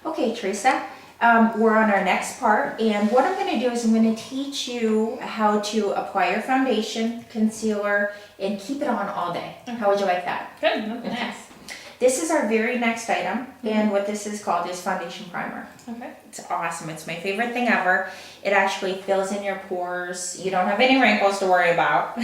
Okay, Teresa, we're on our next part, and what I'm going to do is I'm going to teach you how to apply your foundation, concealer, and keep it on all day. How would you like that? Good, that'd be nice. This is our very next item, and what this is called is foundation primer. Okay. It's awesome. It's my favorite thing ever. It actually fills in your pores. You don't have any wrinkles to worry about. But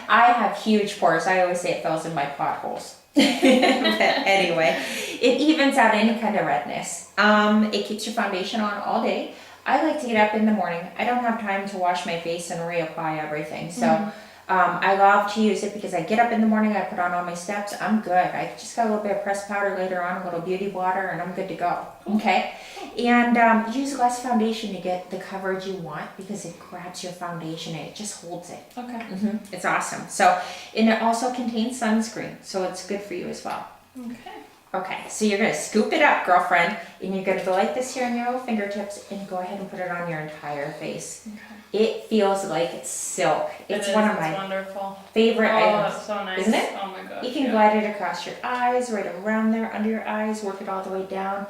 I have huge pores. I always say it fills in my potholes. But anyway, it evens out any kind of redness. It keeps your foundation on all day. I like to get up in the morning. I don't have time to wash my face and reapply everything. So I love to use it because I get up in the morning, I put on all my steps, I'm good. I just got a little bit of pressed powder later on, a little beauty blotter, and I'm good to go. Okay? And use less foundation to get the coverage you want because it grabs your foundation and it just holds it. Okay. It's awesome. So, and it also contains sunscreen, so it's good for you as well. Okay. Okay, so you're gonna scoop it up, girlfriend, and you're gonna go like this here on your little fingertips and go ahead and put it on your entire face. Okay. It feels like it's silk. It's It is, one of it's my wonderful. favorite Oh, items. that's so nice. Isn't it? Oh my gosh. You can yeah. glide it across your eyes, right around there, under your eyes, work it all the way down.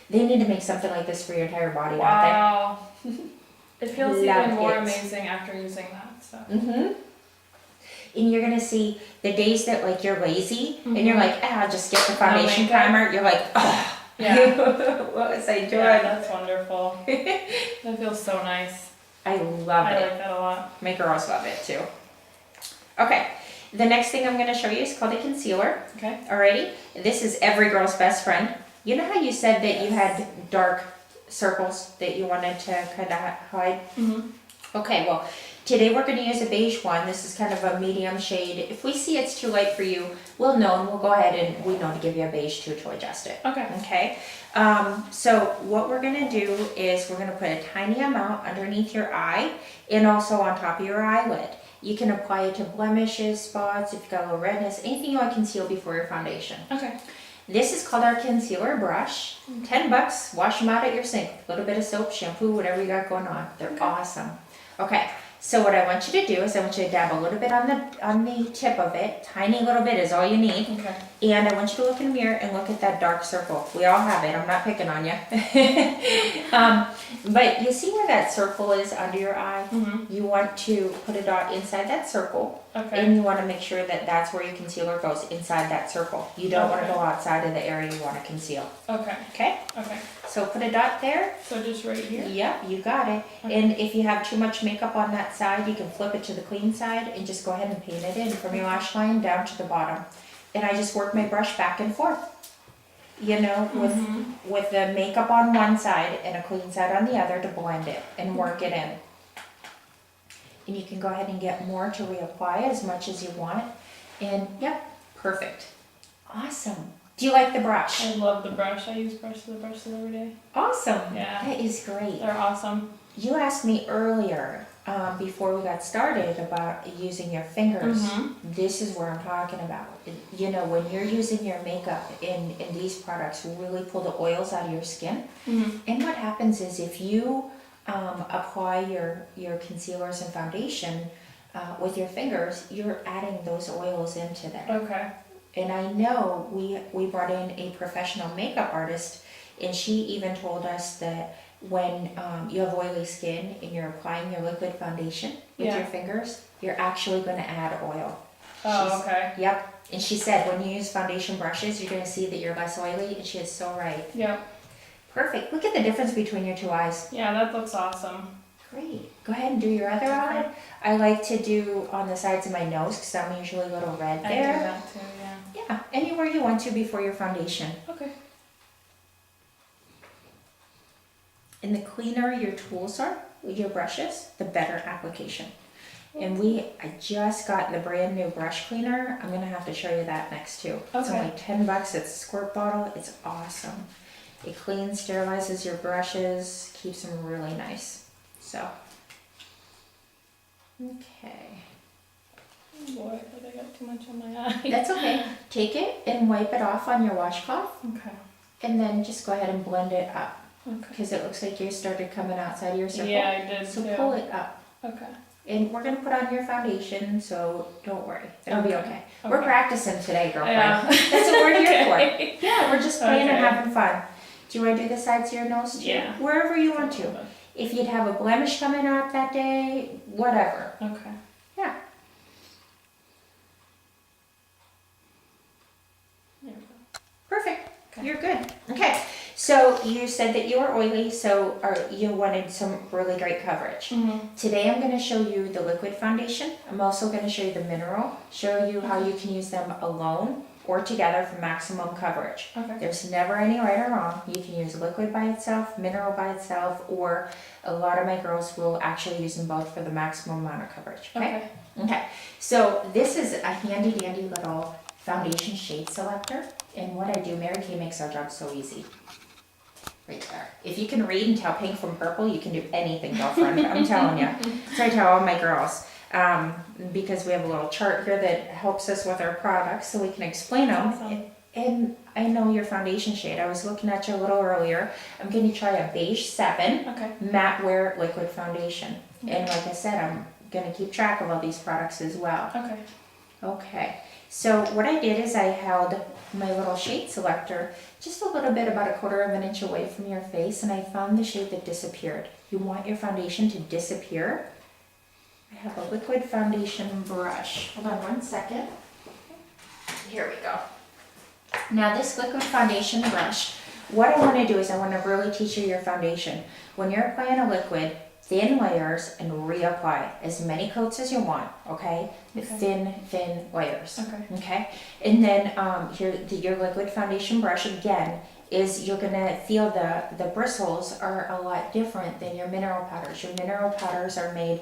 They need to make something like this for your entire body, Wow. It feels Love even more it. amazing after using that. So. don't they? And you're gonna see the days that like you're lazy and you're like, I'll just get the foundation makeup. primer. You're like, oh, Yeah. what was I doing? Yeah, that's wonderful. That feels so nice. I love I it. like that a lot. My girls love it too. Okay, the next thing I'm gonna show you is called a concealer. Okay. Alrighty, this is every girl's best friend. You know how you said that you had dark circles that you wanted to kind of hide? Okay, well, today we're going to use a beige one. This is kind of a medium shade. If we see it's too light for you, we'll know and we'll go ahead and we know to give you a beige too to adjust it. Okay. Okay, so what we're going to do is we're going to put a tiny amount underneath your eye and also on top of your eyelid. You can apply it to blemishes, spots, if you've got a little redness, anything you want to conceal before your foundation. Okay. This is called our concealer brush. $10, wash them out at your sink. A little bit of soap, shampoo, whatever you got going on. They're awesome. Okay, so what I want you to do is I want you to dab a little bit on the tip of it. Tiny little bit is all you need. Okay. And I want you to look in the mirror and look at that dark circle. We all have it. I'm not picking on you. But you see where that circle is under your eye? You want to put a dot inside that circle. Okay. And you want to make sure that that's where your concealer goes, inside that circle. You don't want to Okay. go outside of the area you want to conceal. Okay. Okay? Okay. So put a dot there. So just right here. Yep, you got it. Okay. And if you have too much makeup on that side, you can flip it to the clean side and just go ahead and paint it in from your lash line down to the bottom. And I just work my brush back and forth. You know, with the makeup on one side and a clean side on the other to blend it and work it in. And you can go ahead and get more to reapply as much as you want. And yep, perfect. Awesome. Do you like the brush? I love the brush. I use brushes every day. Awesome. Yeah. That is great. They're awesome. You asked me earlier, before we got started, about using your fingers. This is where I'm talking about. You know, when you're using your makeup in these products, really pull the oils out of your skin. And what happens is if you apply your concealers and foundation with your fingers, you're adding those oils into there. Okay. And I know we brought in a professional makeup artist, and she even told us that when you have oily skin and you're applying your liquid foundation with Yeah. your fingers, you're actually going to add oil. Oh, okay. Yep. And she said when you use foundation brushes, you're going to see that you're less oily, and she is so right. Yep. Perfect. Look at the difference between your two eyes. Yeah, that looks awesome. Great. Go ahead and do your other eye. I like to do on the sides of my nose because I'm usually a little red I do there. that too, yeah. Yeah, anywhere you want to before your foundation. Okay. And the cleaner your tools are, your brushes, the better application. And I just got the brand new brush cleaner. I'm gonna have to show you that next too. It's Okay. only $10. It's a squirt bottle. It's awesome. It cleans, sterilizes your brushes, keeps them really nice. So, okay. Oh boy, I thought I got too much on my eye. That's okay. Take it and wipe it off on your washcloth, Okay. and then just go ahead and blend it up Okay. because it looks like you started coming outside of your circle. Yeah, I did So too. pull it up. Okay. And we're gonna put on your foundation, so don't worry, it'll be okay. We're Okay. practicing today, girlfriend. Yeah. That's what we're here Okay. for. Yeah, we're just playing and Okay. having fun. Do you wanna do the sides of your nose too? Yeah. Wherever you want to. If you'd have a blemish coming out that day, whatever. Okay. Yeah. There we go. Perfect. Okay. You're good. Okay. So you said that you were oily, so you wanted some really great coverage. Mm-hmm. Today I'm going to show you the liquid foundation. I'm also going to show you the mineral, show you how you can use them alone or together for maximum coverage. Okay. There's never any right or wrong. You can use liquid by itself, mineral by itself, or a lot of my girls will actually use them both for the maximum amount of coverage. Okay? Okay. So this is a handy dandy little foundation shade selector. And what I do, Mary Kay makes our job so easy. Right there. If you can read and tell pink from purple, you can do anything, girlfriend. I'm telling you. So I tell all my girls, because we have a little chart here that helps us with our products so we can explain them. Awesome. And I know your foundation shade. I was looking at you a little earlier. I'm going to try a beige 7 Okay. matte wear liquid foundation. And like I said, I'm going to keep track of all these products as well. Okay. Okay, so what I did is I held my little shade selector just a little bit, about 1/4 of an inch away from your face, and I found the shade that disappeared. You want your foundation to disappear? I have a liquid foundation brush. Hold on 1 second. Here we go. Now this liquid foundation brush, what I want to do is I want to really teach you your foundation. When you're applying a liquid, thin layers and reapply as many coats as you want, okay? Okay. Thin layers. Okay. Okay, and then your liquid foundation brush again is you're gonna feel the bristles are a lot different than your mineral powders. Your mineral powders are made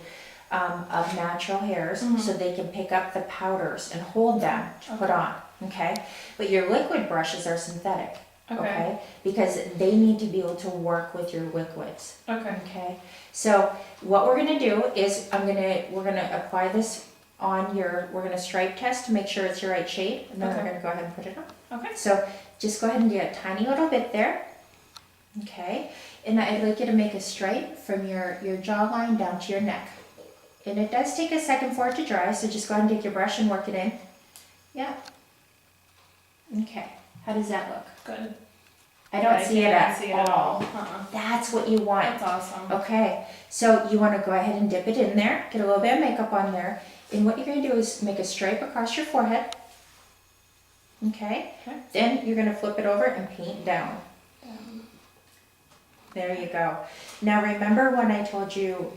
of natural hairs, so they can pick up the powders and hold them to put on. Okay, but your liquid brushes are synthetic. Okay, because they need to be able to work with your liquids. Okay. Okay, so what we're gonna do is we're gonna apply this on we're gonna stripe test to make sure it's your right shade, and then Okay. we're gonna go ahead and put it on. Okay. So just go ahead and get a tiny little bit there. Okay, and I'd like you to make a stripe from your jawline down to your neck. And it does take a second for it to dry, so just go ahead and take your brush and work it in. Yeah. Okay, how does that look? Good. I don't see it can't at see all. Uh-uh. That's what you want. That's awesome. Okay, so you want to go ahead and dip it in there, get a little bit of makeup on there, and what you're going to do is make a stripe across your forehead. Okay, Okay. then you're going to flip it over and paint down. There you go. Now remember when I told you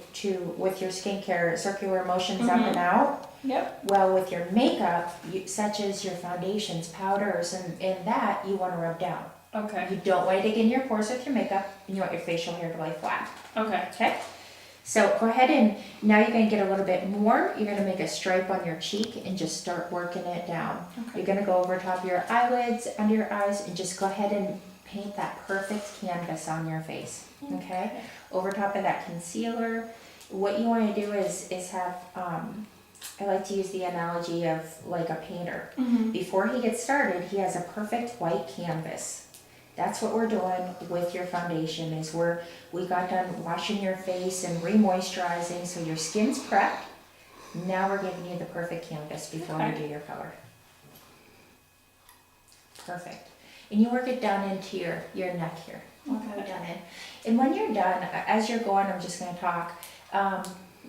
with your skincare, circular motions up and out? Yep. Well, with your makeup, such as your foundations, powders, and that, you want to rub down. Okay. You don't want to dig in your pores with your makeup, and you want your facial hair to lay flat. Okay. Okay? So go ahead and now you're going to get a little bit more. You're going to make a stripe on your cheek and just start working it down. Okay. You're going to go over top of your eyelids, under your eyes, and just go ahead and paint that perfect canvas on your face. Okay? Over top of that concealer, what you want to do is have, I like to use the analogy of like a painter. Mm-hmm. Before he gets started, he has a perfect white canvas. That's what we're doing with your foundation is we got done washing your face and re-moisturizing so your skin's prepped. Now we're giving you the perfect canvas before we do your color. Perfect. And you work it down into your neck here. Okay. Done in. And when you're done, as you're going, I'm just going to talk.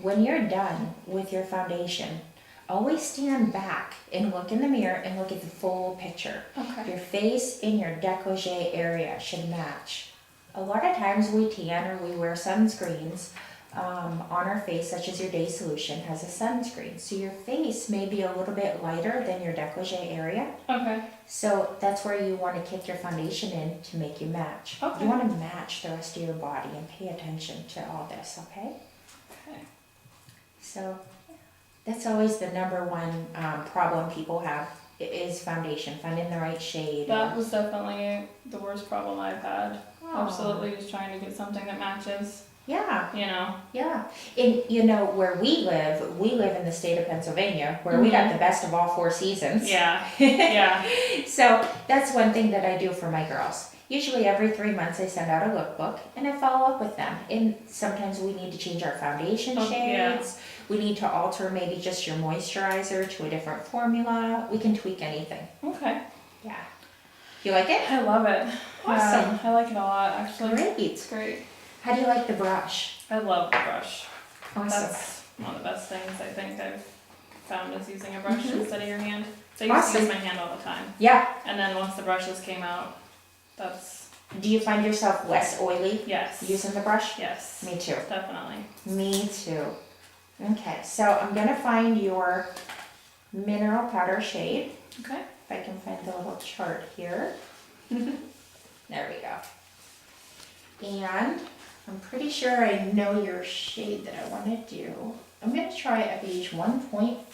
When you're done with your foundation, always stand back and look in the mirror and look at the full picture. Okay. Your face and your décolleté area should match. A lot of times we tan or we wear sunscreens on our face, such as your Day Solution has a sunscreen. So your face may be a little bit lighter than your décolleté area. Okay. So that's where you want to kick your foundation in to make you match. Okay. You want to match the rest of your body and pay attention to all this, okay? Okay. So that's always the number one problem people have is foundation, finding the right shade. That was definitely the worst problem I've had. Aw. Absolutely, just trying to get something that matches. Yeah, you know. yeah. And you know, where we live in the state of Pennsylvania, where we got the best of all four seasons. Yeah, yeah. So that's one thing that I do for my girls. Usually every 3 months I send out a lookbook and I follow up with them. And sometimes we need to change our foundation Oh, yeah. shades. We need to alter maybe just your moisturizer to a different formula. We can tweak anything. Okay. Yeah. You like it? I love it. Awesome. Yeah, I like it a lot, actually. Great. It's great. How do you like the brush? I love the brush. Awesome. That's one of the best things I think I've found is using a brush Mhm. instead of your hand. So I used to Awesome. use my hand all the time. Yeah. And then once the brushes came out, that's, Do you find yourself less oily yes. using the brush? Yes. Me too. Definitely. Me too. Okay, so I'm gonna find your mineral powder shade. Okay. If I can find the little chart here. There we go. And I'm pretty sure I know your shade that I wanna do. I'm gonna try a beige 1.5.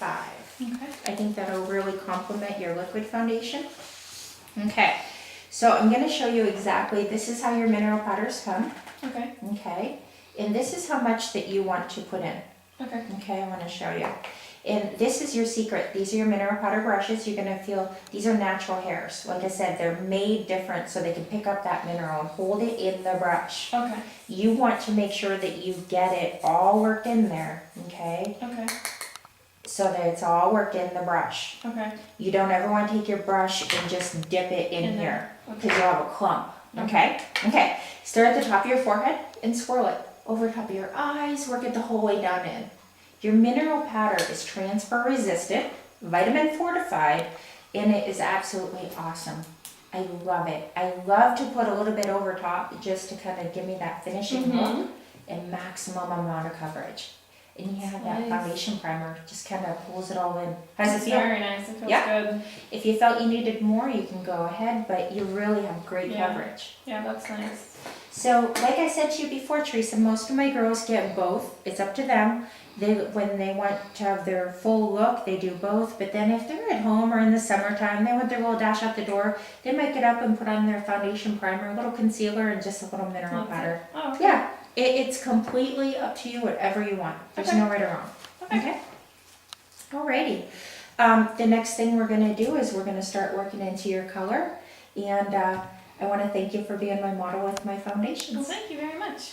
Okay. I think that'll really complement your liquid foundation. Okay, so I'm gonna show you exactly, this is how your mineral powders come, Okay. okay? And this is how much that you want to put in, Okay. okay? I wanna show you. And this is your secret. These are your mineral powder brushes. You're gonna feel, these are natural hairs. Like I said, they're made different so they can pick up that mineral and hold it in the brush. Okay. You want to make sure that you get it all worked in there, okay? Okay. So that it's all worked in the brush. Okay. You don't ever want to take your brush and just dip it in In here there. because Okay. you'll have a clump. Okay? Okay. Start at the top of your forehead and swirl it over top of your eyes. Work it the whole way down in. Your mineral powder is transfer resistant, vitamin fortified, and it is absolutely awesome. I love it. I love to put a little bit over top just to kind of give me that finishing Mhm. look and maximum amount of coverage. And you have that Nice. foundation primer, just kind of pulls it all in. How's it It's feel? very nice. It feels Yeah. good. If you felt you needed more, you can go ahead, but you really have great Yeah. coverage. Yeah, that's nice. So, like I said to you before, Teresa, most of my girls get both. It's up to them. When they want to have their full look, they do both. But then if they're at home or in the summertime, they want their little dash out the door, they might get up and put on their foundation primer, a little concealer, and just a little mineral Okay. powder. Oh, okay. Yeah, it's completely up to you, whatever you want. There's Okay. no right or wrong. Okay. Okay? Alrighty. The next thing we're gonna do is we're gonna start working into your color. And I wanna thank you for being my model with my Well, foundations. thank you very much.